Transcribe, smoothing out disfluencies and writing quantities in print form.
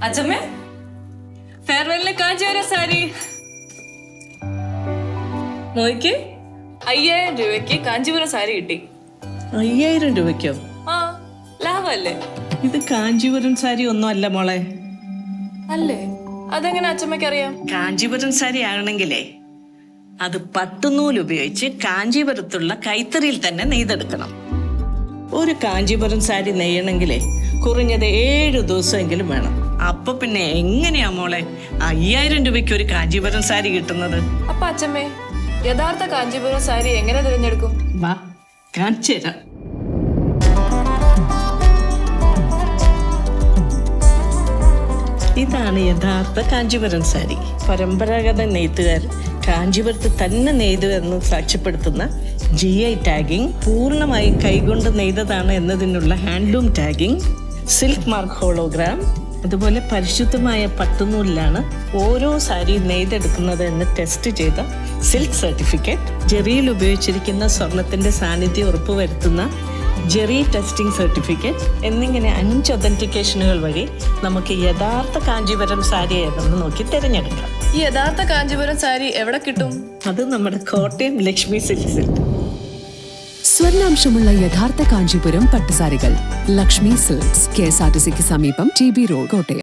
അച്ഛമ്മേ, ഫെയർവെല്ലിന് കാഞ്ചീപുരം സാരി നോക്കി 5000 രൂപയ്ക്ക് കാഞ്ചീപുരം സാരി കിട്ടി. 5000 രൂപയ്ക്കോ? ആ, ലാഭല്ലേ? ഇത് കാഞ്ചീപുരം സാരി ഒന്നും അല്ല മോളെ. അല്ലേ? അതെങ്ങനെ അച്ഛമ്മയ്ക്ക് അറിയാം? കാഞ്ചീപുരം സാരി ആകണമെങ്കിലേ അത് പട്ടുനൂൽ ഉപയോഗിച്ച് കാഞ്ചീപുരത്തുള്ള കൈത്തറിയിൽ തന്നെ നെയ്തെടുക്കണം. ഒരു കാഞ്ചീപുരം സാരി നെയ്യണമെങ്കിലേ കുറഞ്ഞത് 7 ദിവസമെങ്കിലും വേണം. അപ്പൊ പിന്നെ എങ്ങനെയാ മോളെ 5000 രൂപയ്ക്ക് ഒരു കാഞ്ചീപുരം സാരി കിട്ടുന്നത്? അപ്പൊ അച്ഛമ്മേ, യഥാർത്ഥ കാഞ്ചീപുരം സാരി എങ്ങനെ തിരഞ്ഞെടുക്കും? വാ കാണിച്ചു തരാം. ഇതാണ് യഥാർത്ഥ കാഞ്ചീപുരം സാരി. പരമ്പരാഗത നെയ്ത്തുകാർ കാഞ്ചീപുരത്ത് തന്നെ നെയ്തു എന്ന് സാക്ഷ്യപ്പെടുത്തുന്ന GI ടാഗിംഗ്, പൂർണ്ണമായി കൈകൊണ്ട് നെയ്തതാണ് എന്നതിനുള്ള handloom tagging, silk mark hologram, അതുപോലെ പരിശുദ്ധമായ പട്ടുനൂലിലാണ് ഓരോ സാരി നെയ്തെടുക്കുന്നത് എന്ന് ടെസ്റ്റ് ചെയ്ത സിൽക്ക് സർട്ടിഫിക്കറ്റ്, ജെറിയിൽ ഉപയോഗിച്ചിരിക്കുന്ന സ്വർണത്തിന്റെ സാന്നിധ്യം ഉറപ്പുവരുത്തുന്ന ജെറി ടെസ്റ്റിംഗ് സർട്ടിഫിക്കറ്റ് എന്നിങ്ങനെ 5 ഒതന്റിക്കേഷനുകൾ വഴി നമുക്ക് യഥാർത്ഥ കാഞ്ചീപുരം സാരി ഏതെന്ന് നോക്കി തിരഞ്ഞെടുക്കാം. ഈ യഥാർത്ഥ കാഞ്ചീപുരം സാരി എവിടെ കിട്ടും? അത് നമ്മുടെ കോട്ടയം ലക്ഷ്മി സിൽക്സിൽ. സ്വർണ്ണാംശമുള്ള യഥാർത്ഥ കാഞ്ചീപുരം പട്ടുസാരികൾ ലക്ഷ്മി സിൽക്സ്, KSRTCക്ക് സമീപം TB റോഡ്, കോട്ടയം.